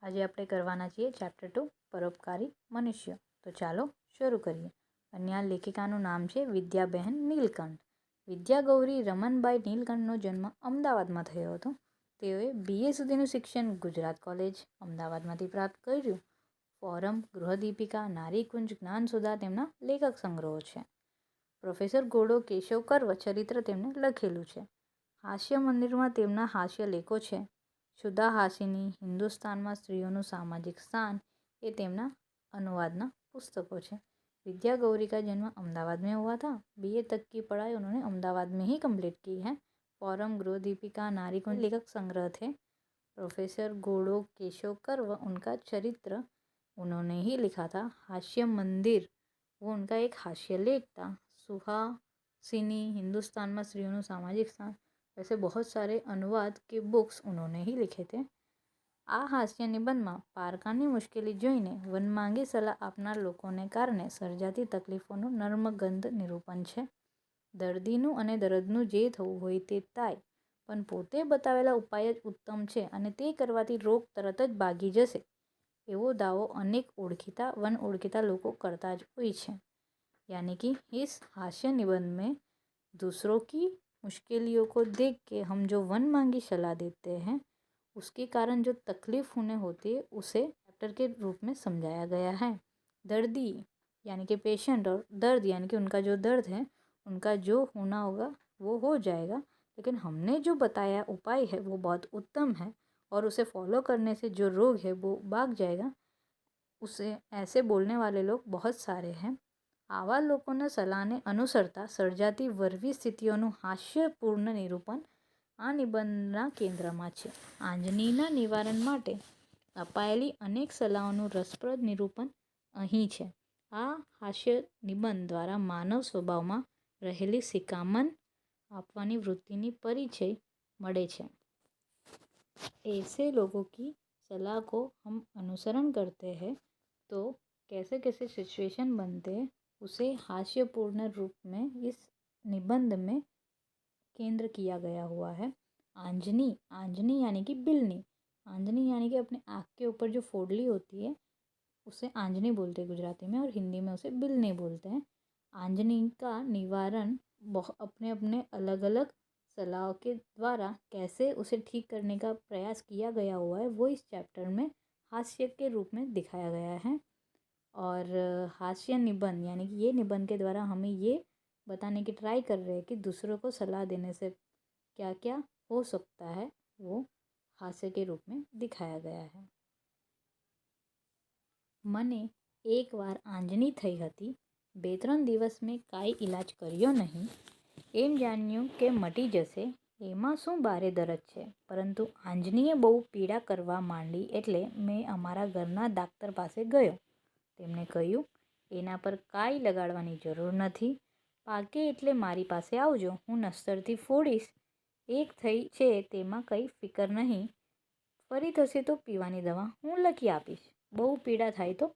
આજે આપણે કરવાના છીએ ચેપ્ટર 2 પરોપકારી મનુષ્ય। તો ચાલો શરૂ કરીએ। અને આ લેખિકાનું નામ છે વિદ્યાબેન નીલકંઠ। વિદ્યાગૌરી રમનબાઈ નીલકંઠનો જન્મ અમદાવાદમાં થયો હતો। તેઓએ BA સુધીનું શિક્ષણ ગુજરાત કોલેજ અમદાવાદમાંથી પ્રાપ્ત કર્યું। ફોરમ, ગૃહદીપિકા, નારીકુંજ, જ્ઞાનસુધા તેમના લેખક સંગ્રહો છે। પ્રોફેસર ગોડો કેશવ કર્વ ચરિત્ર તેમણે લખેલું છે। હાસ્ય મંદિરમાં તેમના હાસ્ય લેખો છે। શુદ્ધા હાસીની, હિન્દુસ્તાનમાં સ્ત્રીઓનું સામાજિક સ્થાન એ તેમના अनुवादना पुस्तकों છે। विद्या गौरी का जन्म अहमदाबाद में हुआ था। BA तक की पढ़ाई उन्होंने अहमदाबाद में ही कंप्लीट की है। फॉरम, गृह दीपिका, नारीकुंज लेखक संग्रह थे। प्रोफेसर गोड़ो केशव कर्व उनका चरित्र उन्होंने ही लिखा था। हास्य मंदिर वो उनका एक हास्य लेख था। सुहासिनी, हिंदुस्तान में स्त्रियों सामाजिक स्थान, वैसे बहुत सारे अनुवाद के बुक्स उन्होंने ही लिखे थे। आ हास्य निबंध में पारकानी मुश्केली जोईने वनमांगी सलाह आपनार लोकोने कारणे सर्जाती तकलीफोनुं नर्मगंध निरूपण छे। दर्दीनुं अने दर्दनुं जे थवुं होय ते थाय, पण पोते बतावेला उपाय ज उत्तम छे अने ते करवाथी रोग तरत ज भागी जशे एवो दावो अनेक वन ओळखीता लोको करता ज होय छे। यानी कि इस हास्य निबंध में दूसरों की मुश्किलों को देख के हम जो वन मांगी सलाह देते हैं उसके कारण जो तकलीफ उन्हें होती है उसे चैप्टर के रूप में समझाया गया है। दर्दी यानी कि पेशेंट और दर्द यानी कि उनका जो दर्द है उनका जो होना होगा वो हो जाएगा, लेकिन हमने जो बताया उपाय है वो बहुत उत्तम है और उसे फॉलो करने से जो रोग है वो भाग जाएगा। उसे ऐसे बोलने वाले लोग बहुत सारे हैं। आवा लोकोना सलाहने अनुसरता सर्जाती वरवी स्थितिओनुं हास्यपूर्ण निरूपण आ निबंधना केंद्रमा छे। आंजनीना निवारण माटे अपायेली अनेक सलाहोनुं रसप्रद निरूपण અહીં છે। આ હાસ્ય નિબંધ દ્વારા માનવ સ્વભાવમાં રહેલી શિખામણ આપવાની વૃત્તિની પરિચય મળે છે। ऐसे लोगों की सलाह को हम अनुसरण करते हैं तो कैसे कैसे सिचुएशन बनते हैं उसे हास्यपूर्ण रूप में इस निबंध में केंद्र किया गया हुआ है। आंजनी, आंजनी यानी कि बिलनी, आंजनी यानी कि अपने आँख के ऊपर जो फोड़ली होती है उसे आंजनी बोलते हैं गुजराती में, और हिंदी में उसे बिलनी बोलते हैं। आंजनी का निवारण अपने अपने अलग अलग सलाह के द्वारा कैसे उसे ठीक करने का प्रयास किया गया हुआ है वो इस चैप्टर में हास्य के रूप में दिखाया गया है। और हास्य निबंध यानी कि ये निबंध के द्वारा हमें ये बताने की ट्राई कर रहे हैं कि दूसरों को सलाह देने से क्या क्या हो सकता है वो हास्य के रूप में दिखाया गया है। मने एक वार आंजनी थई हती। 2-3 दिवस में काई इलाज कर्यो नहीं। एम जान्युं के मटी जशे, एमां शुं भारे दर्द छे। परंतु आंजनीए बहु पीड़ा करवा मांडी एटले मैं अमारा घरना डाक्टर पासे गयो। तेमणे कह्युं एना पर काई लगाडवानी जरूर नथी। पाके एटले मारी पासे आवजो, हूँ नस्तरथी फोड़ीश। एक थई छे तेमां कई फिकर नहीं। फरी थशे तो पीवानी दवा हूँ लखी आपीश। बहु पीड़ा थाय तो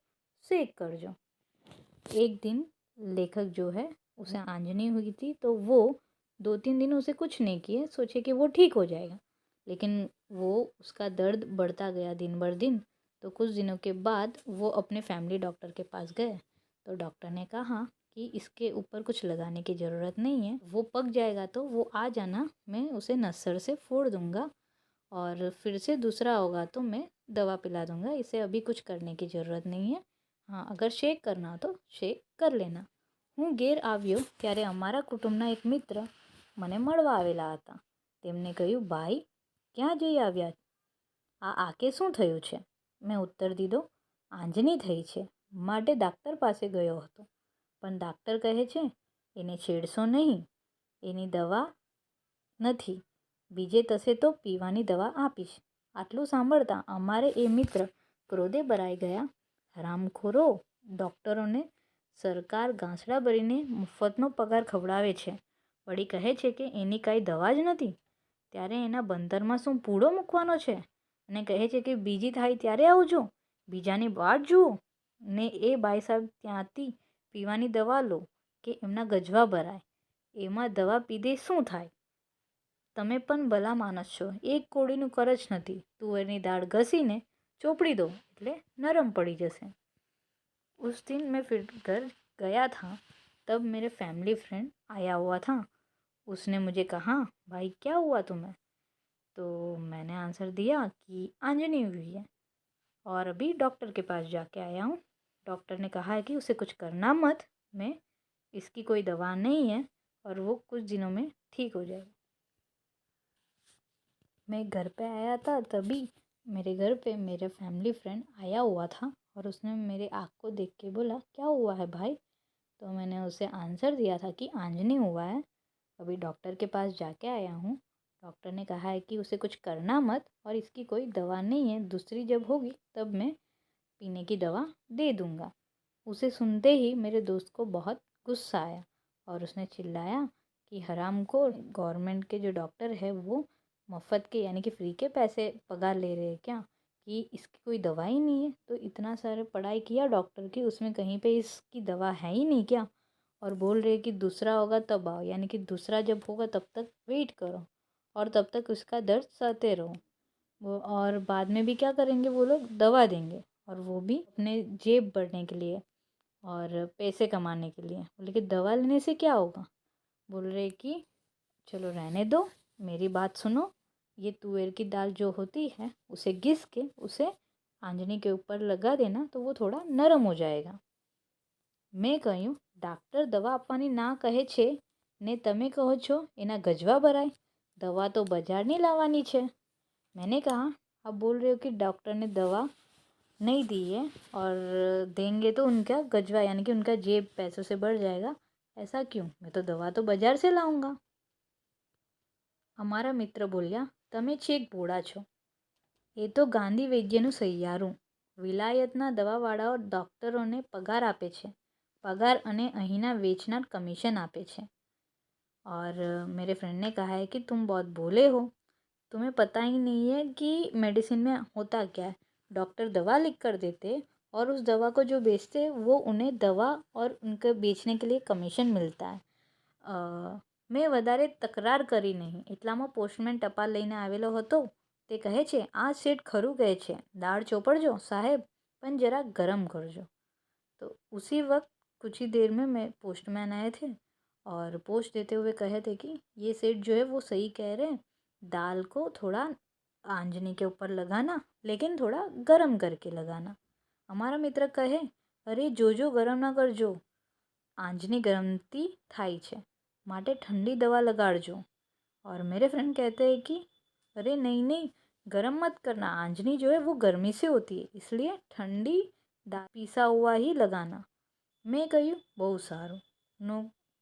सेक करजो। एक दिन लेखक जो है उसे आंजनी हुई थी तो वो 2-3 दिन उसे कुछ नहीं किए, सोचे कि वो ठीक हो जाएगा, लेकिन वो उसका दर्द बढ़ता गया दिन भर दिन। तो कुछ दिनों के बाद वो अपने फैमिली डॉक्टर के पास गए तो डॉक्टर ने कहा कि इसके ऊपर कुछ लगाने की ज़रूरत नहीं है, वो पक जाएगा तो वो आ जाना, मैं उसे नस्सर से फोड़ दूंगा और फिर से दूसरा होगा तो मैं दवा पिला दूंगा, इसे अभी कुछ करने की ज़रूरत नहीं है। हाँ, अगर शेक करना हो तो शेक कर लेना। हूँ घेर આવ્યો ત્યારે અમારા કુટુંબના એક મિત્ર મને મળવા આવેલા હતા। તેમને કહ્યું, ભાઈ ક્યાં જઈ આવ્યા? આકે શું થયું છે? મેં ઉત્તર દીધો, આંજની થઈ છે માટે ડાક્ટર પાસે ગયો હતો, પણ ડાક્ટર કહે છે એને છેડશો નહીં, એની દવા નથી, બીજે તસે તો પીવાની દવા આપીશ। આટલું સાંભળતા અમારે એ મિત્ર ક્રોધે ભરાઈ ગયા। હરામખોરો, ડૉક્ટરોને સરકાર ગાંસડા ભરીને મફતનો પગાર ખવડાવે છે, વળી કહે છે કે એની કાંઈ દવા જ નથી, ત્યારે એના ભણતરમાં શું પૂળો મૂકવાનો છે? અને કહે છે કે બીજી થાય ત્યારે આવજો, બીજાની વાટ જુઓ ને એ ભાઈ સાહેબ ત્યાંથી પીવાની દવા લો કે એમના ગજવા ભરાય, એમાં દવા પીધે શું થાય? તમે પણ ભલા માણસ છો, એક કોળીનું કરજ નથી, તુવેરની દાળ ઘસીને ચોપડી દો એટલે नरम पड़ी जैसे। उस दिन मैं फिर घर गया था, तब मेरे फैमिली फ्रेंड आया हुआ था। उसने मुझे कहा, भाई क्या हुआ तुम्हें? तो मैंने आंसर दिया कि आंजनी हुई है और अभी डॉक्टर के पास जाके आया हूँ। डॉक्टर ने कहा है कि उसे कुछ करना मत, मैं इसकी कोई दवा नहीं है और वो कुछ दिनों में ठीक हो जाएगा। मैं घर पे आया था, तभी मेरे घर पे मेरे फैमिली फ्रेंड आया हुआ था और उसने मेरे आँख को देख के बोला, क्या हुआ है भाई? तो मैंने उसे आंसर दिया था कि आंजनी हुआ है, अभी डॉक्टर के पास जाके आया हूँ। डॉक्टर ने कहा है कि उसे कुछ करना मत और इसकी कोई दवा नहीं है, दूसरी जब होगी तब मैं पीने की दवा दे दूँगा। उसे सुनते ही मेरे दोस्त को बहुत गुस्सा आया और उसने चिल्लाया कि हरामखोर, गवर्नमेंट के जो डॉक्टर है वो मुफ्त के यानी कि फ्री के पैसे पगार ले रहे हैं क्या? कि इसकी कोई दवा ही नहीं है, तो इतना सारा पढ़ाई किया डॉक्टर की, उसमें कहीं पे इसकी दवा है ही नहीं क्या? और बोल रहे कि दूसरा होगा तब आओ, यानी कि दूसरा जब होगा तब तक वेट करो और तब तक उसका दर्द सहते रहो। वो और बाद में भी क्या करेंगे वो लोग? दवा देंगे, और वो भी अपने जेब भरने के लिए और पैसे कमाने के लिए। बोले कि दवा लेने से क्या होगा? बोल रहे कि चलो रहने दो, मेरी बात सुनो, ये तुअर की दाल जो होती है उसे घिस के उसे आंजनी के ऊपर लगा देना तो वो थोड़ा नरम हो जाएगा। મેં કહ્યું, ડાક્ટર દવા આપવાની ના કહે છે ને તમે કહો છો એના ગજવા ભરાય, દવા તો બજારની લાવવાની છે। मैंने कहा, आप बोल रहे हो कि डॉक्टर ने दवा नहीं दी है और देंगे तो उनका गजवा यानी कि उनका जेब पैसों से बढ़ जाएगा, ऐसा क्यों? मैं तो दवा तो बाजार से लाऊंगा। અમારા મિત્ર બોલ્યા, તમે છેક ભોળા છો, એ તો ગાંધી વૈદ્યનું સહિયારું। વિલાયતના દવાવાળાઓ ડૉક્ટરોને પગાર આપે છે, પગાર અને અહીંના વેચનાર કમિશન આપે છે। और मेरे फ्रेंड ने कहा है कि तुम बहुत भोले हो, तुम्हें पता ही नहीं है कि मेडिसिन में होता क्या है। डॉक्टर दवा लिख कर देते और उस दवा को जो बेचते वो उन्हें दवा और उनके बेचने के लिए कमीशन मिलता है। મેં વધારે તકરાર કરી નહીં એટલામાં પોસ્ટમેન ટપાલ લઈને આવેલો હતો। તે કહે છે, આ શેઠ ખરું કહે છે, દાળ ચોપડજો સાહેબ, પણ જરા ગરમ કરજો। तो उसी वक्त कुछ ही देर में मैं पोस्टमैन आए थे और पोस्ट देते हुए कहे थे कि ये सेठ जो है वो सही कह रहे हैं, दाल को थोड़ा आंजनी के ऊपर लगाना, लेकिन थोड़ा गरम करके लगाना। हमारा मित्र कहे, अरे जो गरम ना करजो, आंजनी गरमती थाई छे, माटे ठंडी दवा लगाड़जो। और मेरे फ्रेंड कहते हैं कि अरे नहीं नहीं, गरम मत करना, आंजनी जो है वो गर्मी से होती है, इसलिए ठंडी दाल पीसा हुआ ही लगाना। મેં કહ્યું, બહુ સારું।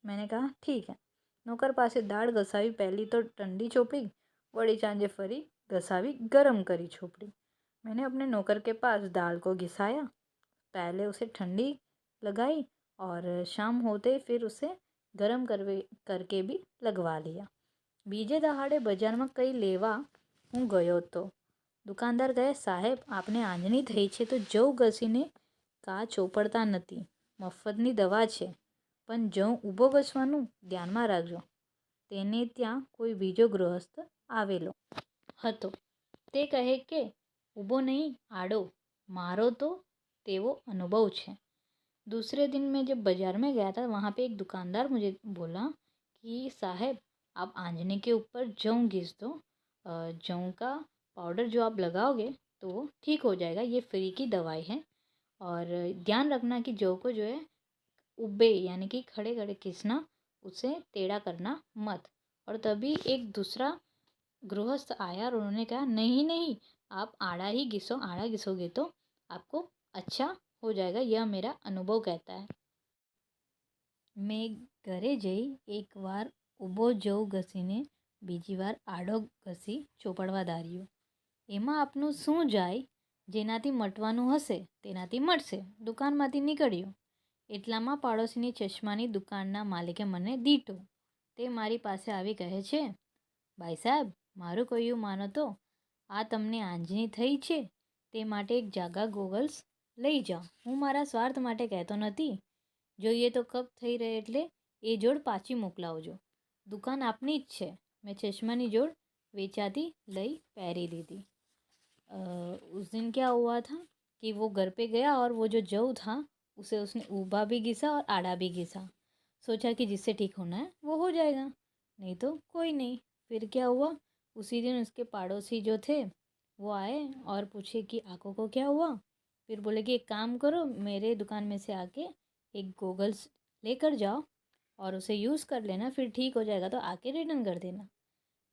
मैंने कहा ठीक है। નોકર પાસે દાળ ઘસાવી પહેલી તો ઠંડી ચોપડી, વળી સાંજે ફરી घसावी गरम करी छोपड़ी। मैंने अपने नौकर के पास दाल को घिसाया, पहले उसे ठंडी लगाई और शाम होते फिर उसे गरम करके भी लगवा लिया। बीजे दहाड़े बजार में कई लेवा हूँ गयो तो दुकानदार कहे, साहेब आपने आंजनी थई छे तो जव घसीने કા ચોપડતા નથી, મફતની દવા છે, પણ જવ ઊભો ઘસવાનું ધ્યાનમાં રાખજો। તેને ત્યાં કોઈ બીજો ગૃહસ્થ આવેલો હતો, તે કહે કે ઊભો નહીં આડો, મારો તો તેવો અનુભવ છે। दूसरे दिन मैं जब बाज़ार में गया था, वहाँ पे एक दुकानदार मुझे बोला कि साहब आप आंजनी के ऊपर जौ घिस दो, जौ का पाउडर जो आप लगाओगे तो वो ठीक हो जाएगा, ये फ्री की दवाई है। और ध्यान रखना कि जौ को जो है उबे यानी कि खड़े खड़े घिसना, उसे टेढ़ा करना मत। और तभी एक दूसरा गृहस्थ आया और उन्होंने कहा, नहीं नहीं, आप आड़ा ही घिसो, आड़ा घिसोगे तो आपको अच्छा हो जाएगा, यह मेरा अनुभव कहता है। मैं घरे जई एक बार ઊભો જવ ઘસીને બીજી વાર આડો ઘસી ચોપડવા ધાર્યો, એમાં આપનું શું જાય? જેનાથી મટવાનું હશે તેનાથી મટશે। દુકાનમાંથી નીકળ્યો એટલામાં પાડોશીની ચશ્માની દુકાનના માલિકે મને દીઠો। તે મારી પાસે આવી કહે છે, ભાઈ સાહેબ મારું કહ્યું માનો તો આ તમને આંજની થઈ છે તે માટે એક જાગા ગોગલ્સ લઈ જાઓ। હું મારા સ્વાર્થ માટે કહેતો નથી, જોઈએ તો કપ થઈ રહે એટલે એ જોડ પાછી મોકલાવજો। દુકાન આપની જ છે। મેં ચશ્માની જોડ વેચાતી લઈ પહેરી લીધી। उस दिन क्या हुआ था कि वो घर पे गया और वो जो जौ था उसे उसने ऊबा भी घिसा और आड़ा भी घिसा। सोचा कि जिससे ठीक होना है वो हो जाएगा, नहीं तो कोई नहीं। फिर क्या हुआ, उसी दिन उसके पड़ोसी जो थे वो आए और पूछे कि आको को क्या हुआ। फिर बोले कि एक काम करो, मेरे दुकान में से आके एक गोगल्स लेकर जाओ और उसे यूज़ कर लेना, फिर ठीक हो जाएगा तो आके रिटर्न कर देना।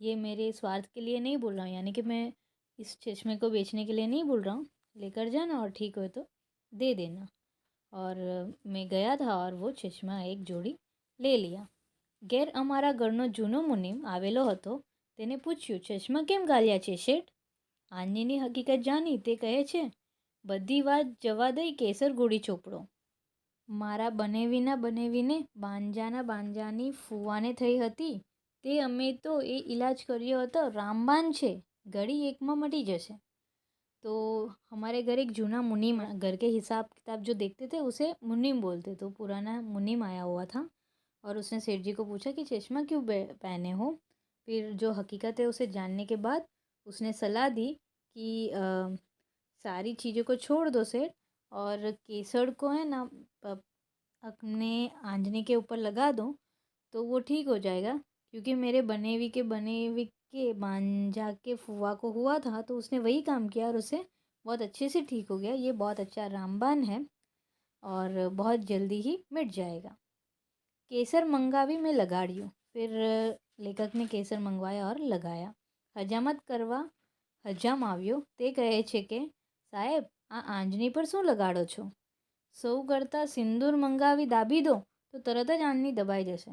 ये मेरे स्वार्थ के लिए नहीं बोल रहा हूँ, यानी कि मैं इस चश्मे को बेचने के लिए नहीं बोल रहा हूँ। लेकर जाना और ठीक हो तो दे देना। और मैं गया था और वो चश्मा एक जोड़ी ले लिया। ઘેર અમારા ઘરનો જૂનો મુનિમ આવેલો હતો. તેને પૂછ્યું, ચશ્મા કેમ ગાલ્યા છે શેઠ? આંજીની હકીકત જાણી તે કહે છે, બધી વાત જવા દઈ કેસર ગોળી ચોપડો. મારા બનેવીને બાંજાની ફૂવાને થઈ હતી તે અમે તો એ ઈલાજ કર્યો હતો, રામબાન છે, ઘડી એકમાં મટી જશે. तो हमारे घर एक जूना मुनीम, घर के हिसाब किताब जो देखते थे उसे मुनीम बोलते, तो पुराना मुनीम आया हुआ था और उसने सेठ जी को पूछा कि चश्मा क्यों पहने हो। फिर जो हकीकत है उसे जानने के बाद उसने सलाह दी कि सारी चीज़ों को छोड़ दो सेठ, और केसर को है ना अपने आंजनी के ऊपर लगा दो तो वो ठीक हो जाएगा। क्योंकि मेरे बनेवी के मांझा के फुआ को हुआ था तो उसने वही काम किया और उसे बहुत अच्छे से ठीक हो गया। ये बहुत अच्छा रामबान है और बहुत जल्दी ही मिट जाएगा। केसर मंगावी में लगाड़ियो। फिर लेखक ने केसर मंगवाया और लगाया। हजामत करवा हजाम આવ્યો તે કહે છે કે સાહેબ આ આંજની પર શું લગાડો છો? સૌ કરતાં સિંદૂર મંગાવી દાબી दो तो तरत જ आंजनी दबाई जैसे।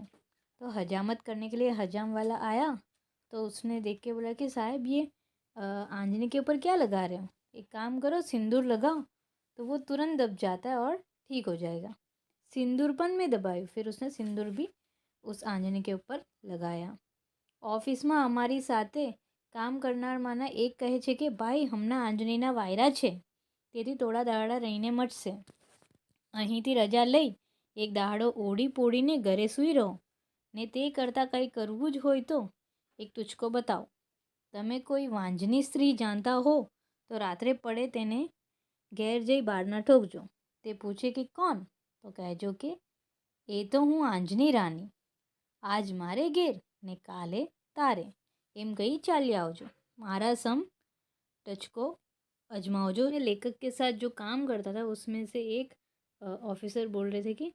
तो हजामत करने के लिए हजाम वाला आया तो उसने देख के बोला कि साहब ये आंजनी के ऊपर क्या लगा रहे हो, एक काम करो सिंदूर लगाओ तो वो तुरंत दब जाता है और ठीक हो जाएगा। सिंदूरपन में दबाई, फिर उसने सिंदूर भी उस आंजनी के ऊपर लगाया। ઓફિસમાં અમારી સાથે કામ કરનારમાંના એક કહે છે કે ભાઈ હમણાં આંજણીના વાયરા છે તેથી થોડા દાડા રહીને મટશે, અહીંથી રજા લઈ એક દાડો ઓઢી પોડીને ઘરે સૂઈ રહો ને તે કરતાં કંઈ કરવું જ હોય તો એક તુચકો બતાવો. તમે કોઈ વાંજની સ્ત્રી જાણતા હો તો રાત્રે પડે તેને ઘેર જઈ બારણા ઠોકજો. તે પૂછે કે કોણ? તો કહેજો કે એ તો હું આંજની રાની, આજ મારે ઘેર ને કાલે તારે, એમ कही चालिए आवजो, मारा सम टचको अजमाओजो। लेखक के साथ जो काम करता था उसमें से एक ऑफिसर बोल रहे थे कि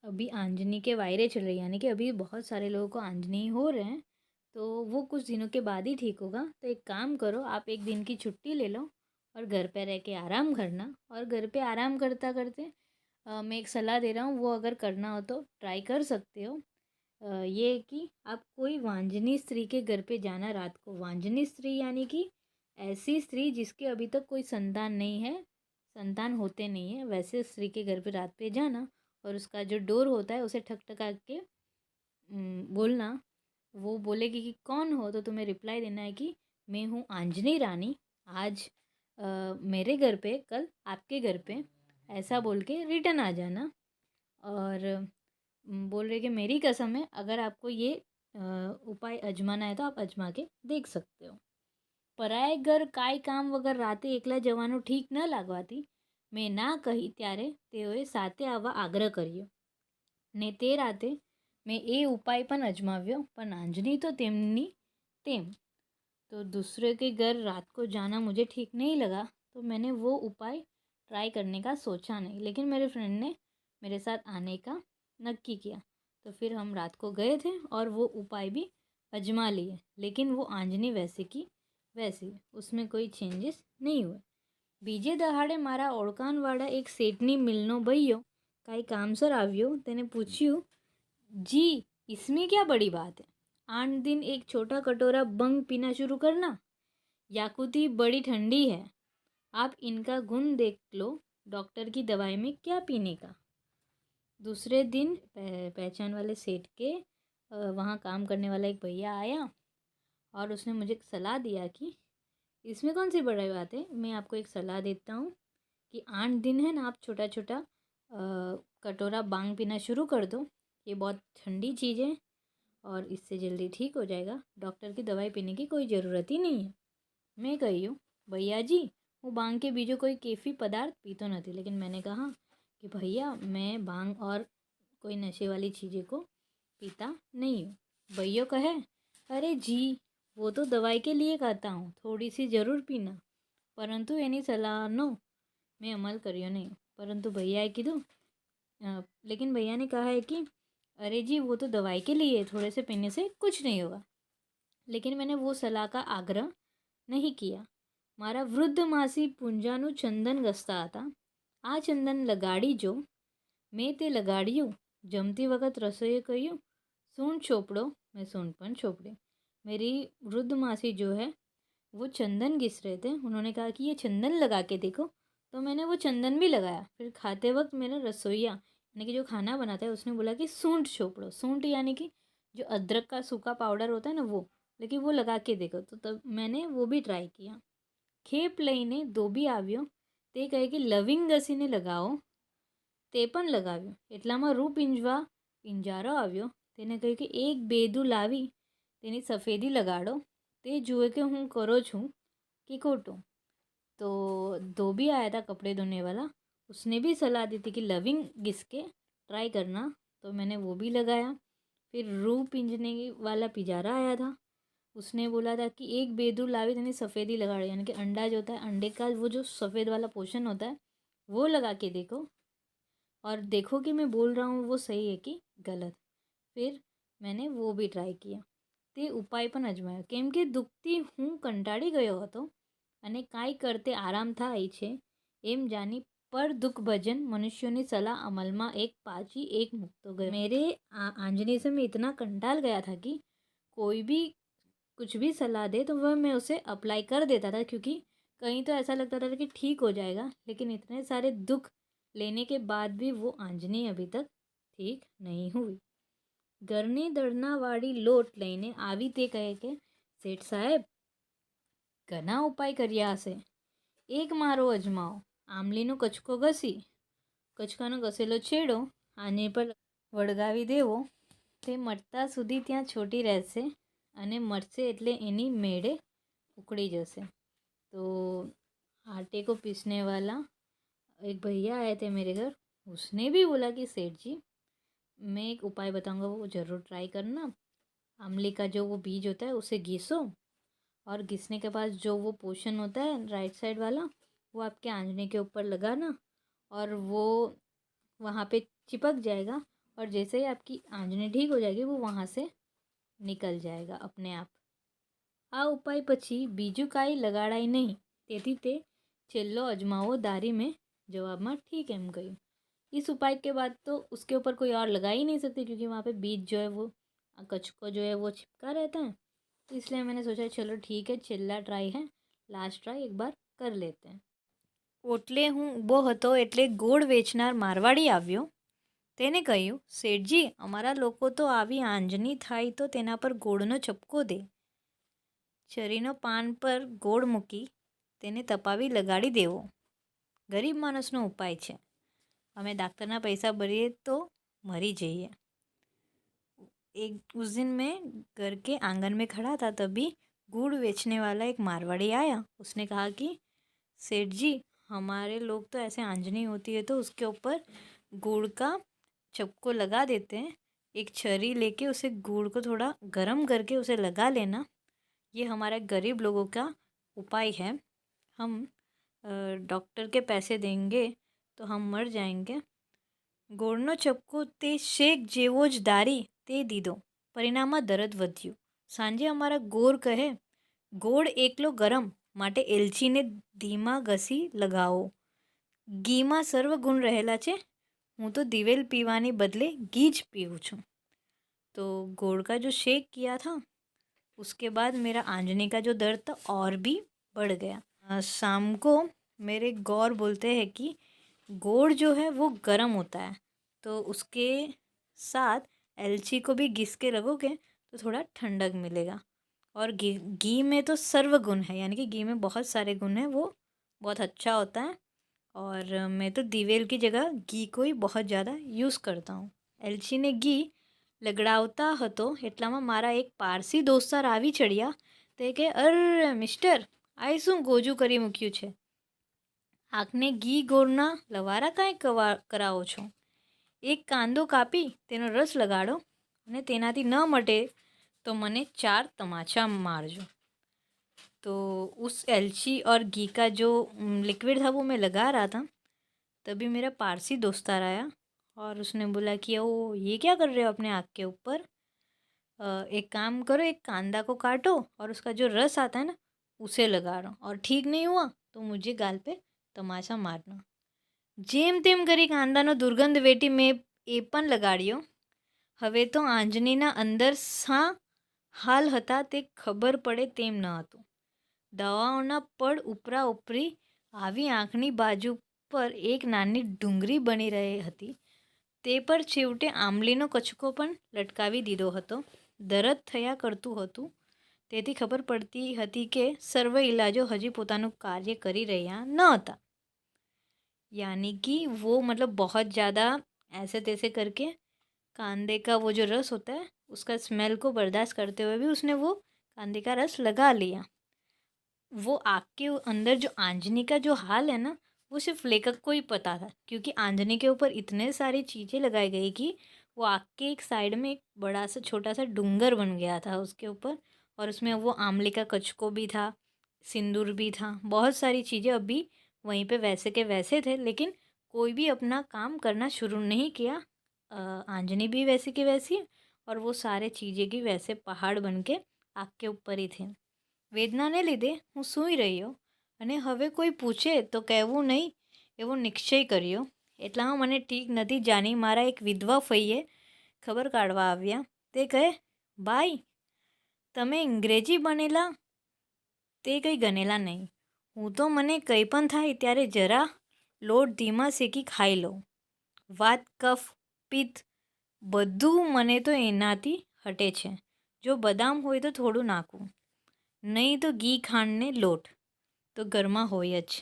अभी आंजनी के वायरे चल रही, यानी कि अभी बहुत सारे लोगों को आंजनी हो रहे हैं तो वो कुछ दिनों के बाद ही ठीक होगा। तो एक काम करो, आप एक दिन की छुट्टी ले लो और घर पे रह के आराम करना। और घर पे आराम करता करते मैं एक सलाह दे रहा हूँ, वो अगर करना हो तो ट्राई कर सकते हो। ये कि आप कोई वांजनी स्त्री के घर पे जाना रात को। वांजनी स्त्री यानी कि ऐसी स्त्री जिसके अभी तक कोई संतान नहीं है, संतान होते नहीं है, वैसे स्त्री के घर पे रात पे जाना और उसका जो डोर होता है उसे ठक के बोलना। वो बोलेगी कि कौन हो तो तुम्हें रिप्लाई देना है कि मैं हूँ आंजनी रानी, आज मेरे घर पे कल आपके घर पे, ऐसा बोल के रिटर्न आ जाना। और बोल रहे कि मेरी कसम है, अगर आपको ये उपाय अजमाना है तो आप अजमा के देख सकते हो। પરાયે ઘર કાંઈ કામ વગર રાતે એકલા જવાનું ઠીક ન લાગવાથી મેં ના કહી ત્યારે તેઓએ સાથે આવવા આગ્રહ કર્યો ને તે રાતે મેં એ ઉપાય પણ અજમાવ્યો, પણ આંજની તો તેમની તેમ। तो दूसरे के घर रात को जाना मुझे ठीक नहीं लगा तो मैंने वो उपाय ट्राई करने का सोचा नहीं, लेकिन मेरे फ्रेंड ने मेरे साथ आने का नक्की किया तो फिर हम रात को गए थे और वो उपाय भी अजमा लिए। लेकिन वो आंजनी वैसे की वैसी, उसमें कोई चेंजेस नहीं हुए। બીજે દહાડે મારા ઓળખાણવાળા એક શેઠની મિલનો ભૈયો કાંઈ કામસર આવ્યો, તેને પૂછ્યું, जी इसमें क्या बड़ी बात है, 8 दिन एक छोटा कटोरा बंग पीना शुरू करना, याकुती बड़ी ठंडी है, आप इनका गुण देख लो, डॉक्टर की दवाई में क्या पीने का। दूसरे दिन पहचान वाले सेठ के वहाँ काम करने वाला एक भैया आया और उसने मुझे सलाह दिया कि इसमें कौन सी बड़ी बात है, मैं आपको एक सलाह देता हूँ कि 8 दिन है ना, आप छोटा छोटा कटोरा बांग पीना शुरू कर दो, ये बहुत ठंडी चीज़ है और इससे जल्दी ठीक हो जाएगा, डॉक्टर की दवाई पीने की कोई ज़रूरत ही नहीं है। મેં કહ્યું, ભૈયાજી, હું ભાંગ કે બીજો કોઈ કેફી પદાર્થ પીતો નથી, लेकिन मैंने कहा कि भैया मैं भांग और कोई नशे वाली चीज़ें को पीता नहीं हूँ। भैया कहे, अरे जी, वो तो दवाई के लिए कहता हूँ, थोड़ी सी ज़रूर पीना, પરંતુ એની સલાહનો મેં અમલ કર્યો નહીં। પરંતુ ભૈયાએ કીધું लेकिन भैया ने कहा है कि अरे जी वो तो दवाई के लिए है, थोड़े से पीने से कुछ नहीं होगा, लेकिन मैंने वो सलाह का आग्रह नहीं किया। મારા વૃદ્ધ માસી પૂંજાનું ચંદન ઘસતા હતા। આ ચંદન લગાડી જો। મેં તે લગાડ્યું। જમતી વખત રસોઈએ કહ્યું, सूंड छोपड़ो। मैं सूंड पण छोपड़ी। मेरी वृद्ध मासी जो है वो चंदन घिस रहे थे, उन्होंने कहा कि ये चंदन लगा के देखो, तो मैंने वो चंदन भी लगाया। फिर खाते वक्त मेरा रसोइया यानी कि जो खाना बनाता है उसने बोला कि सूंड छोपड़ो। सूंड यानी कि जो अदरक का सूखा पाउडर होता है ना वो, लेकिन वो लगा के देखो, तो तब मैंने वो भी ट्राई किया। खेप લઈને ધોબી આવ્યો, તે કહે કે લવિંગ ઘસીને લગાવો, તે પણ લગાવ્યું। એટલામાં રૂ પિંજારો આવ્યો, તેને કહ્યું કે એક બેદું લાવી તેની સફેદી લગાડો, તે જુએ કે હું કરો છું कि खोटो। तो धोबी आया था कपड़े धोने वाला, उसने भी सलाह दी थी कि लविंग घिस के ट्राई करना, तो मैंने वो भी लगाया। फिर रूह पिंजने वाला पिजारा आया था, उसने बोला था कि एक बेदू लावी यानी सफ़ेदी लगाड़ो, यानी कि अंडा जो होता है, अंडे का वो जो सफ़ेद वाला पोर्शन होता है वो लगा के देखो और देखो कि मैं बोल रहा हूँ वो सही है कि गलत। फिर मैंने वो भी ट्राई किया। તે ઉપાય પણ અજમાયો, કેમ કે દુખતી હું કંટાળી ગયો હતો અને કાંઈ કરતે આરામ થાય છે એમ જાણી પર દુઃખ ભજન मनुष्यों सलाह अमल में एक पाची एक मुक्तो गयो। मेरे आंजनी से मैं इतना कंटाल गया था कि कोई भी कुछ भी सलाह दे तो वह मैं उसे अप्लाई कर देता था, क्योंकि कहीं तो ऐसा लगता था कि ठीक हो जाएगा, लेकिन इतने सारे दुख लेने के बाद भी वो आंजनी अभी तक ठीक नहीं हुई। ઘરની દળનાવાળી લોટ લઈને આવી તે કહે કે શેઠ સાહેબ ઘણા ઉપાય કર્યા હશે, એક મારો અજમાવો। આમલીનો કચકો ઘસી કચકાનો ઘસેલો છેડો આને પર વળગાવી દેવો, તે મરતા સુધી ત્યાં છોટી રહેશે અને મરશે એટલે એની મેળે ઉકળી જશે। तो आटे को पीसने वाला एक भैया आए थे मेरे घर, उसने भी बोला कि सेठ जी मैं एक उपाय बताऊंगा, वो ज़रूर ट्राई करना। आमले का जो वो बीज होता है उसे घिसो और घिसने के बाद जो वो पोर्शन होता है राइट साइड वाला वो आपके आंजने के ऊपर लगाना और वो वहाँ पे चिपक जाएगा, और जैसे ही आपकी आंजनी ठीक हो जाएगी वो वहाँ से निकल जाएगा अपने आप। आ उपाय पछी बीजू काई लगाड़ाई नहीं, तेथी ते छेल्लो अजमावो दारी में जवाब में ठीक एम कह्युं। इस उपाय के बाद तो उसके ऊपर कोई और लगा ही नहीं सकती, क्योंकि वहाँ पे बीज जो है वो कचको जो है वो चिपका रहता है। तो इसलिए मैंने सोचा चलो ठीक है, छेल्ला ट्राई है, लास्ट ट्राई एक बार कर लेते हैं। ओटले हूँ ऊभो हतो एटले गोड़ वेचनार मारवाड़ी આવ્યો। તેને કહ્યું, શેઠજી અમારા લોકો તો આવી આંજની થાય તો તેના પર ગોળનો ચપકો દે। છરીનો પાન પર ગોળ મૂકી તેને તપાવી લગાડી દેવો, ગરીબ માણસનો ઉપાય છે। અમે डॉक्टरना पैसा भरिए तो मरी जाइए। उस दिन मैं घर के आंगन में खड़ा था, तभी गुड़ बेचने वाला एक मारवाड़ी आया। उसने कहा कि सेठ जी हमारे लोग तो ऐसे आंजनी होती है तो उसके ऊपर गुड़ का चपको लगा देते हैं, एक छरी लेके उसे गुड़ को थोड़ा गर्म करके उसे लगा लेना, ये हमारे गरीब लोगों का उपाय है। हम डॉक्टर के पैसे देंगे तो हम मर जाएंगे। ગોળનો ચપકો તે શેક જેવો જ દારી તે દીધો, પરિણામમાં દર્દ વધ્યું। સાંજે અમારા ગોર કહે, ગોળ એકલો ગરમ માટે એલચીને ધીમા ઘસી લગાવો, ઘીમાં સર્વગુણ રહેલા છે, હું તો દિવેલ પીવાને બદલે ઘી જ પીવું છું। तो गोड़ का जो शेक किया था उसके बाद मेरा आंजनी का जो दर्द था और भी बढ़ गया। शाम को मेरे गौर बोलते हैं कि गोड़ जो है वो गर्म होता है, तो उसके साथ एलची को भी घिस के लगोगे तो थोड़ा ठंडक मिलेगा। और घी में तो सर्व गुण है, यानी कि घी में बहुत सारे गुण हैं, वो बहुत अच्छा होता है। और मैं तो दिवेल की जगह घी को ही बहुत ज़्यादा यूज़ करता हूँ। एलची ने घी લગડાવતા હતો એટલામાં મારા એક પારસી દોસ્તાર આવી ચડ્યા, તે કે અરે મિસ્ટર આ શું ગોજું કરી મૂક્યું છે? આંખને ઘી ગોળના લવારા કાંઈ કરાવો છો? એક કાંદો કાપી તેનો રસ લગાડો અને તેનાથી ન મટે તો મને 4 तमाचा मारजो। तो उस एलची और घी का जो लिक्विड था वो मैं लगा रहा था, तभी मेरा पारसी दोस्तार आया और उसने बोला कि ओ ये क्या कर रहे हो अपने आँख के ऊपर? एक काम करो, एक कांदा को काटो और उसका जो रस आता है ना उसे लगा लो, और ठीक नहीं हुआ तो मुझे गाल पे तमाचा मारना। જેમ તેમ કરી કાંદાનો દુર્ગંધ વેટી મેં એ પણ લગાડ્યો। હવે તો આંજણીના અંદર શા હાલ હતા તે ખબર પડે તેમ ન હતું। દવાઓના પડ ઉપરા ઉપરી આવી આંખની બાજુ પર એક નાની ડુંગળી બની રહી હતી, તે પર છેવટે આંબલીનો કચકો પણ લટકાવી દીધો હતો। દરદ થયા કરતું હતું, તેથી ખબર પડતી હતી કે સર્વ ઇલાજો હજી પોતાનું કાર્ય કરી રહ્યા ન હતા। यानी कि वो मतलब बहुत ज़्यादा ऐसे तैसे करके कांदे का वो जो रस होता है उसका स्मेल को बर्दाश्त करते हुए भी उसने वो कांदे का रस लगा लिया। वो आग के अंदर जो आंजनी का जो हाल है ना वो सिर्फ लेखक को ही पता था, क्योंकि आंजनी के ऊपर इतने सारी चीज़ें लगाई गई कि वो आग के एक साइड में एक बड़ा सा छोटा सा डूंगर बन गया था उसके ऊपर, और उसमें वो आंवले का कचको भी था, सिंदूर भी था, बहुत सारी चीज़ें अभी वहीं पे वैसे के वैसे थे, लेकिन कोई भी अपना काम करना शुरू नहीं किया। आंजनी भी वैसी की वैसी है और वो सारे चीज़ें की वैसे पहाड़ बन के आग के ऊपर ही थे। વેદનાને લીધે હું સૂઈ રહ્યો અને હવે કોઈ પૂછે તો કહેવું નહીં એવો નિશ્ચય કર્યો। એટલામાં મને ઠીક નથી જાણી મારા એક વિધવા ફઈએ ખબર કાઢવા આવ્યા। તે કહે, ભાઈ તમે અંગ્રેજી બનેલા તે કંઈ ગણેલા નહીં। હું તો મને કંઈ પણ થાય ત્યારે જરા લોટ ધીમા શેકી ખાઈ લઉં। વાત કફ પિત્ત બધું મને તો એનાથી હટે છે। જો બદામ હોય તો થોડું નાખું, नहीं तो घी खाने लोट तो गर्मा हो यच।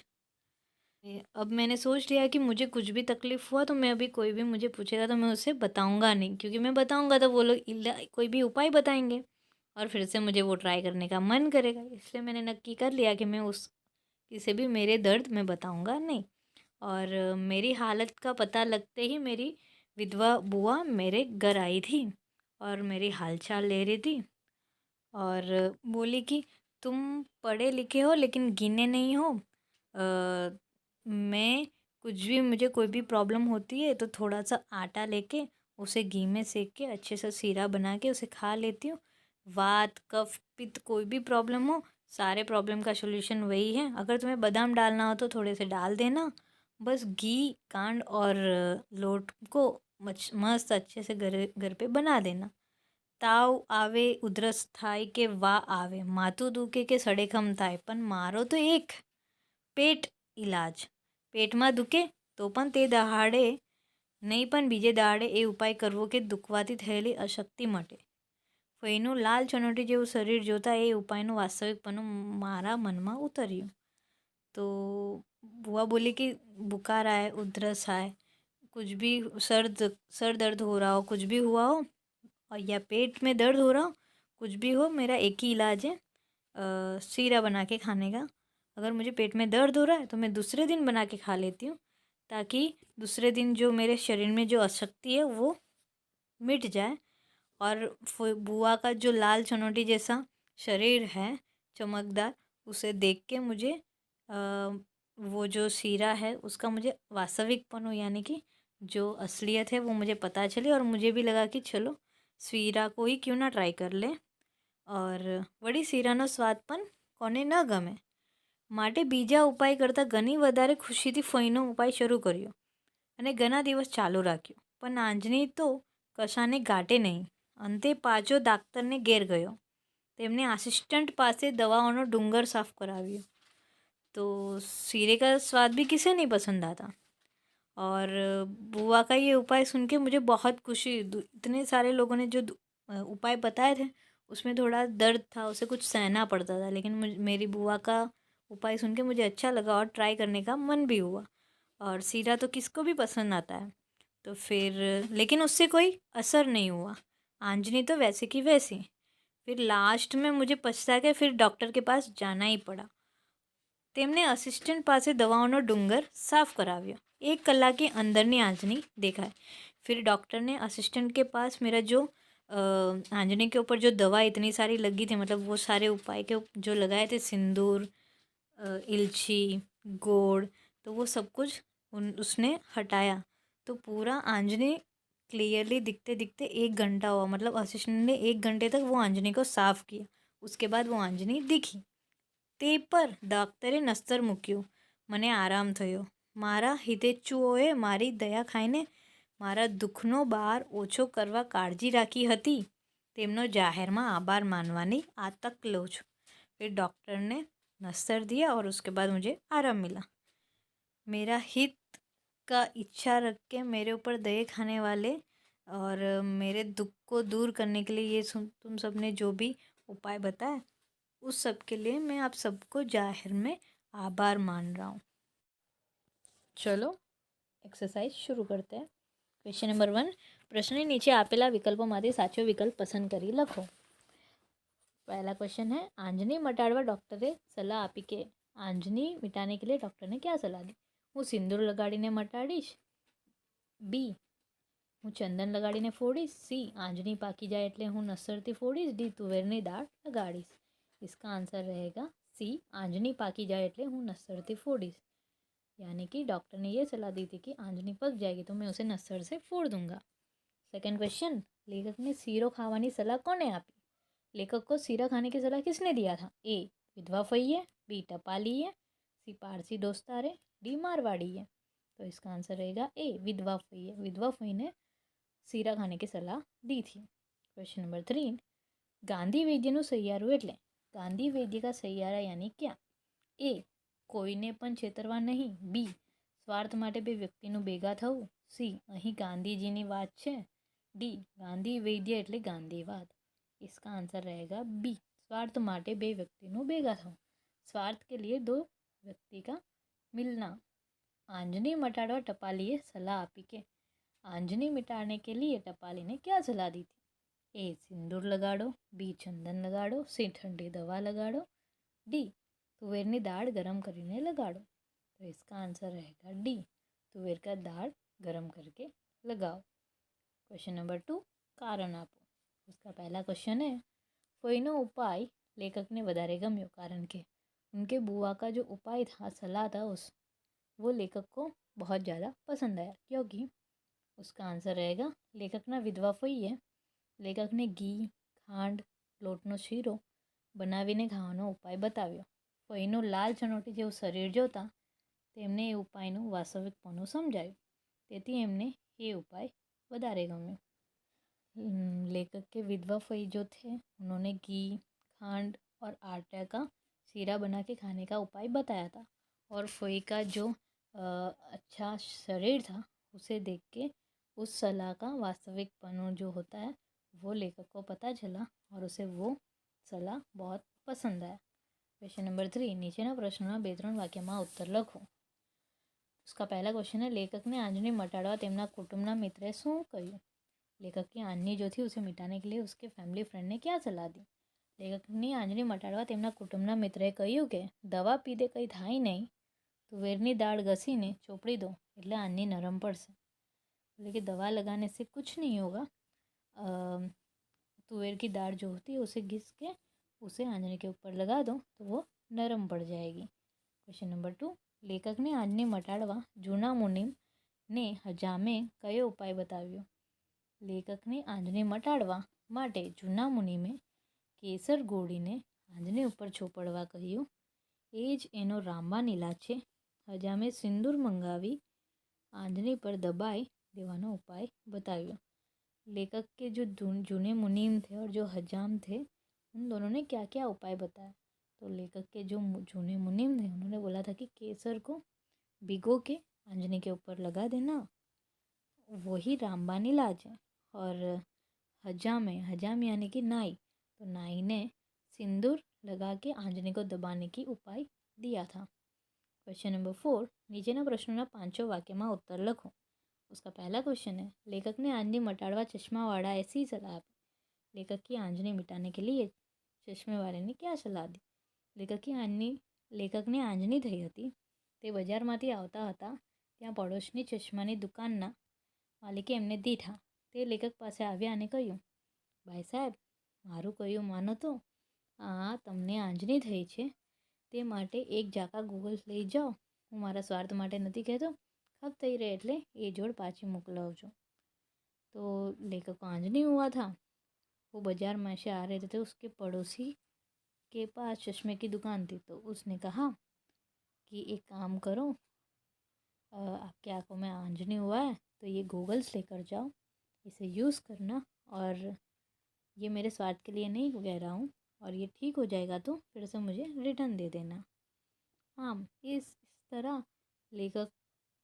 अब मैंने सोच लिया कि मुझे कुछ भी तकलीफ़ हुआ तो मैं अभी कोई भी मुझे पूछेगा तो मैं उसे बताऊंगा नहीं, क्योंकि मैं बताऊंगा तो वो लोग कोई भी उपाय बताएंगे और फिर से मुझे वो ट्राई करने का मन करेगा। इसलिए मैंने नक्की कर लिया कि मैं उस किसी भी मेरे दर्द मैं बताऊंगा नहीं। और मेरी हालत का पता लगते ही मेरी विधवा बुआ मेरे घर आई थी और मेरी हालचाल ले रही थी और बोली कि तुम पढ़े लिखे हो लेकिन गिने नहीं हो। मैं कुछ भी मुझे कोई भी प्रॉब्लम होती है तो थोड़ा सा आटा लेके उसे घी में सेक के अच्छे से सीरा बना के उसे खा लेती हूँ। वात कफ पित्त कोई भी प्रॉब्लम हो, सारे प्रॉब्लम का सोल्यूशन वही है। अगर तुम्हें बादाम डालना हो तो थोड़े से डाल देना, बस घी कांड और लोट को मस्त अच्छे से घर पे बना देना। તાવ આવે ઉધરસ થાય કે વા આવે, માથું દુખે કે સડેખમ થાય, પણ મારો તો એક પેટ ઈલાજ। પેટમાં દુખે તો પણ તે દહાડે નહીં પણ બીજે દહાડે એ ઉપાય કરવો કે દુખવાથી થયેલી અશક્તિ મટે। ફઈનું લાલ ચનોટી જેવું શરીર જોતાં એ ઉપાયનું વાસ્તવિકપણું મારા મનમાં ઉતર્યું। तो बुआ बोली कि बुखार आए, उधरस आए, कुछ भी सर दर्द हो रहा हो, कुछ भी हुआ हो और या पेट में दर्द हो रहा हो, कुछ भी हो, मेरा एक ही इलाज है सीरा बना के खाने का। अगर मुझे पेट में दर्द हो रहा है तो मैं दूसरे दिन बना के खा लेती हूँ, ताकि दूसरे दिन जो मेरे शरीर में जो अशक्ति है वो मिट जाए। और बुआ का जो लाल चनोटी जैसा शरीर है चमकदार, उसे देख के मुझे वो जो सीरा है उसका मुझे वास्तविकपन यानी कि जो असलियत है वो मुझे पता चली, और मुझे भी लगा कि चलो सीरा को ही क्यों ना ट्राई कर ले। और वળી सीराનો સ્વાદ પણ કોને ન ગમે, માટે બીજા ઉપાય કરતાં ઘણી વધારે ખુશીથી ફઈનો ઉપાય શરૂ કર્યો અને ઘણા દિવસ ચાલુ રાખ્યો, પણ આંજણી તો કશાને ગાંઠે નહીં। અંતે પાછો દાક્તરને ઘેર ગયો, તેમને આસિસ્ટન્ટ પાસે દવાઓનો ડુંગર સાફ કરાવ્યો। तो सीरे का स्वाद भी किसे नहीं पसंद आता। और बुआ का ये उपाय सुन के मुझे बहुत खुशी, इतने सारे लोगों ने जो उपाय बताए थे उसमें थोड़ा दर्द था, उसे कुछ सहना पड़ता था, लेकिन मेरी बुआ का उपाय सुन के मुझे अच्छा लगा और ट्राई करने का मन भी हुआ। और सीरा तो किसको भी पसंद आता है, तो फिर लेकिन उससे कोई असर नहीं हुआ, आंजनी तो वैसे की वैसी। फिर लास्ट में मुझे पछता के फिर डॉक्टर के पास जाना ही पड़ा તેમણે અસિસ્ટન્ટ પાસે દવાઓનો ડુંગર साफ कराव्યો। 1 कलाक के अंदरनी आंजनी देखाय। फिर डॉक्टर ने असिस्टेंट के पास मेरा जो आंजनी के ऊपर जो दवा इतनी सारी लगी थी, मतलब वो सारे उपाय के जो लगाए थे, सिंदूर, इलची, गोड़, तो वो सब कुछ उसने हटाया। तो पूरा आंजनी क्लियरली दिखते दिखते 1 घंटा हुआ, मतलब असिस्टेंट ने 1 घंटे तक वो आंजनी को साफ किया। उसके बाद वो आंजनी दिखी। તે પર ડૉક્ટરે નસ્તર મૂક્યું। મને આરામ થયો। મારા હિતેચ્છુઓએ મારી દયા ખાઈને મારા દુઃખનો ભાર ઓછો કરવા કાળજી રાખી હતી, તેમનો જાહેરમાં આભાર માનવાની આ તક લઉં છું। फिर डॉक्टर ने नस्तर दिया और उसके बाद मुझे आराम मिला। मेरा हित का इच्छा रख के मेरे ऊपर दया खाने वाले और मेरे दुख को दूर करने के लिए ये तुम सब ने जो भी उपाय बताए, उस सब के लिए मैं आप सबको जाहिर में आभार मान रहा हूँ। चलो एक्सरसाइज शुरू करते हैं। क्वेश्चन नंबर 1, प्रश्न नीचे आपेला विकल्पोमांथी साचो विकल्प पसंद करी लखो। पहला क्वेश्चन है, आंजनी मटाड़वा डॉक्टरे सलाह आपी के आंजनी मिटाने के लिए डॉक्टर ने क्या सलाह दी? हूँ सिंदूर लगाड़ीने मटाड़ीश, बी हूँ चंदन लगाड़ीने फोड़ीश, सी आंजनी पाकी जाए एटले हूँ नसरथी फोड़ीश, डी तुवेरनी दाळ लगाड़ीश। इसका आंसर रहेगा सी, आंजनी पाकी जाए एटले हूँ नसरथी फोड़ीश। यानी कि डॉक्टर ने ये सलाह दी थी कि आंजनी पक जाएगी तो मैं उसे नसर से फोड़ दूंगा। सेकंड क्वेश्चन, लेखक ने सीरो खावानी सलाह कोने आपी? लेखक को सीरा खाने की सलाह किसने दिया था? ए विधवा फई, बी टपाली है, सी पारसी दोस्तार है, डी मारवाड़ी है। तो इसका आंसर रहेगा ए विधवा फई है। विधवा फई ने सीरा खाने की सलाह दी थी। क्वेश्चन नंबर 3, गांधी वैद्यનું સૈયારું એટલે? ગાંધી વૈદ્ય કા સૈયારા यानी क्या? ए કોઈને પણ છેતરવા નહીં, બી સ્વાર્થ માટે બે વ્યક્તિનું ભેગા થવું, સી અહીં ગાંધીજીની વાત છે, डी गांधी वैद्य એટલે ગાંધીવાદ। इसका आंसर रहेगा बी, स्वार्थ माटे बे व्यक्तिનું ભેગા થવું। स्वार्थ के लिए दो व्यक्ति का मिलना। आंजनी मटाड़वा टपालीए सलाह आपी के आंजनी मिटाने के लिए टपाली ने क्या सलाह दी थी? ए सिंदूर लगाड़ो, बी चंदन लगाड़ो, सी ठंडी दवा लगाड़ो, डी तुवेरनी दाळ गरम करीने लगाड़ो। तो इसका आंसर रहेगा डी, तुवेर का दाळ गरम करके लगाओ। क्वेश्चन नंबर 2, कारण आपो। उसका पहला क्वेश्चन है, कोईनो उपाय लेखक ने वधारे गम्यो कारण के उनके बुआ का जो उपाय था, सलाह था, वो लेखक को बहुत ज़्यादा पसंद आया। क्योंकि उसका आंसर रहेगा लेखक ना विधवा फई है। लेखक ने घी, खांड, લોટનો શીરો બનાવીને ખાવાનો ઉપાય બતાવ્યો। ફઈનું લાલ ચનોટી જેવું શરીર જોતાં તેમને એ ઉપાયનું વાસ્તવિકપણું સમજાયું, તેથી એમને એ ઉપાય વધારે ગમ્યો। लेखक के विधवा फई जो थे, उन्होंने घी, खांड और आटा का सीरा बना के खाने का उपाय बताया था, और फई का जो अच्छा शरीर था उसे देख के उस सलाह का वास्तविकपणु जो होता है वो लेखक को पता चला और उसे वो सलाह बहुत पसंद आया। क्वेश्चन नंबर 3, नीचेना प्रश्नोना 2-3 वाक्यमां उत्तर लखो। उसका पहला क्वेश्चन है, लेखक ने आंजनी मटाड़वा तेमना कुटुंबना मित्रे शू कह्युं? लेखक की आंजनी जो थी उसे मिटाने के लिए उसके फैमिली फ्रेंड ने क्या सलाह दी? लेखक ने आंजनी मटाड़वा तेमना कुटुंबना मित्रे कह्युं के दवा पीधे कंई थाय नहीं, तुवेरनी दाळ घसीने चोपड़ी दो एटले आंजनी नरम पड़शे। बोले कि दवा लगाने से कुछ नहीं होगा, तुवेर की दाळ जो होती है उसे घिस के उसे आंजनी के ऊपर लगा दो तो वो नरम पड़ जाएगी। क्वेश्चन नंबर 2, लेखक ने आंजनी मटाड़वा जूना मुनीम ने हजामे कयो उपाय बताव्यो? लेखक ने आंजनी मटाड़वा माटे जूना मुनीमे केसर गोळीने आंजनी ऊपर ચોપડવા કહ્યું। એ જ એનો રામબાણ ઇલાજ છે। હજામે સિંદૂર મંગાવી आंजनी पर दबाई देवानो उपाय बताव्यो। लेखक के जो जूने मुनीम थे और जो हजाम थे, उन दोनों ने क्या क्या उपाय बताया? तो लेखक के जो जूने मुनीम थे उन्होंने बोला था कि केसर को भिगो के आंजनी के ऊपर लगा देना, वही रामबाण इलाज है। और हजाम यानी कि नाई, तो नाई ने सिंदूर लगा के आंजनी को दबाने की उपाय दिया था। क्वेश्चन नंबर 4, नीचेना प्रश्नोना 5 वाक्यमां उत्तर लखो। उसका पहला क्वेश्चन है, लेखक ने आंजनी मटाड़वा चश्मावाड़ा ऐसी सलाह दी? लेखक की आंजनी मिटाने के लिए चश्मे वाले ने क्या सलाह दी? लेखक की आंजनी લેખકને આંજણી થઈ હતી. તે બજારમાંથી આવતા હતા ત્યાં પડોશની ચશ્માની દુકાનના માલિકે એમને દીઠા. તે લેખક પાસે આવ્યા અને કહ્યું, ભાઈ સાહેબ, મારું કહ્યું માનો તો તમને આંજણી થઈ છે, તે માટે એક ઝાકા ગૂગલ્સ લઈ જાઓ. હું મારા સ્વાર્થ માટે નથી કહેતો, ખપ થઈ રહે એટલે એ જોડ પાછી મોકલાવજો. तो लेखक को आंजनी हुआ था. वो बाजार में से आ रहे थे, उसके पड़ोसी के पास चश्मे की दुकान थी. तो उसने कहा कि एक काम करो, आपकी आंखों में आंजनी हुआ है तो ये गूगल्स लेकर जाओ, इसे यूज़ करना, और ये मेरे स्वार्थ के लिए नहीं कह रहा हूँ, और ये ठीक हो जाएगा तो फिर से मुझे रिटर्न दे देना. हाँ, इस तरह लेखक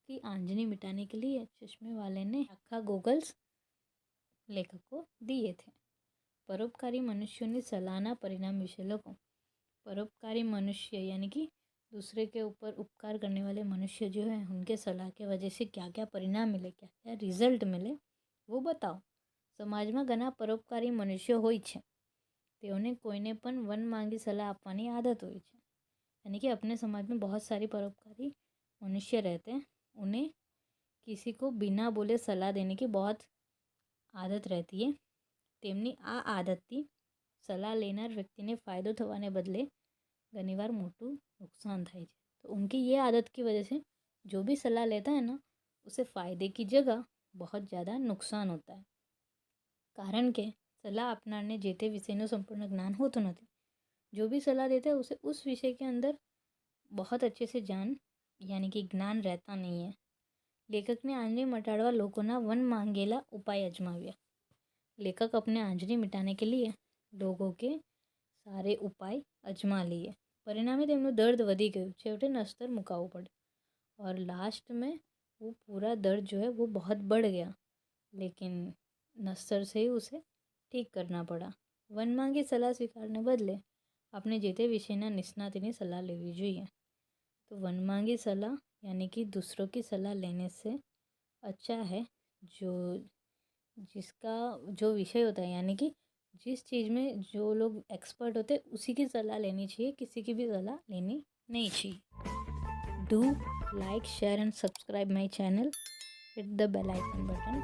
की आंजनी मिटाने के लिए चश्मे वाले ने आखा गूगल्स लेखक को दिए थे. परोपकारी मनुष्यों की सलाहना परिणाम विषय लखो. परोपकारी मनुष्य यानी कि दूसरे के ऊपर उपकार करने वाले मनुष्य जो है, उनके सलाह के वजह से क्या क्या परिणाम मिले, क्या क्या रिजल्ट मिले, वो बताओ. સમાજમાં ઘણા પરોપકારી મનુષ્યો હોય છે. તેઓને કોઈને પણ વન માંગી સલાહ આપવાની आदत હોય છે. यानी कि अपने समाज में बहुत सारी परोपकारी मनुष्य रहते हैं. उन्हें किसी को बिना बोले सलाह देने की बहुत आदत रहती है. તેમની આ આદતથી સલાહ લેનાર વ્યક્તિને ફાયદો થવાને બદલે ઘણીવાર મોટું नुकसान થાય છે. तो उनकी ये आदत की वजह से जो भी सलाह लेता है ना, उसे फ़ायदे की जगह बहुत ज़्यादा नुकसान होता है. કારણ કે સલાહ આપનારને જે તે વિષયનું સંપૂર્ણ જ્ઞાન હોતું નથી. जो भी सलाह देता है उसे उस विषय के अंदर बहुत अच्छे से जान यानी कि ज्ञान रहता नहीं है. લેખકને આંજણી મટાડવા લોકોના વન માંગેલા ઉપાય અજમાવ્યા. लेखक अपने आंजनी मिटाने के लिए लोगों के सारे उपाय अजमा लिए. परिणामे તેમનું દર્દ વધી ગયું. છેવટે નસ્તર મુકાવવું પડ્યું, और लास्ट में वो पूरा दर्द जो है वो बहुत बढ़ गया. लेकिन नस्तर से ही उसे ठीक करना पड़ा. વન માંગી સલાહ સ્વીકારને બદલે આપણે જે તે વિષયના નિષ્ણાતની સલાહ લેવી જોઈએ. तो वन मांगी सलाह यानी कि दूसरों की सलाह लेने से अच्छा है जिसका जो विषय होता है, यानी कि जिस चीज़ में जो लोग एक्सपर्ट होते हैं उसी की सलाह लेनी चाहिए, किसी की भी सलाह लेनी नहीं चाहिए. Do like, share and subscribe my channel. Hit the bell icon button.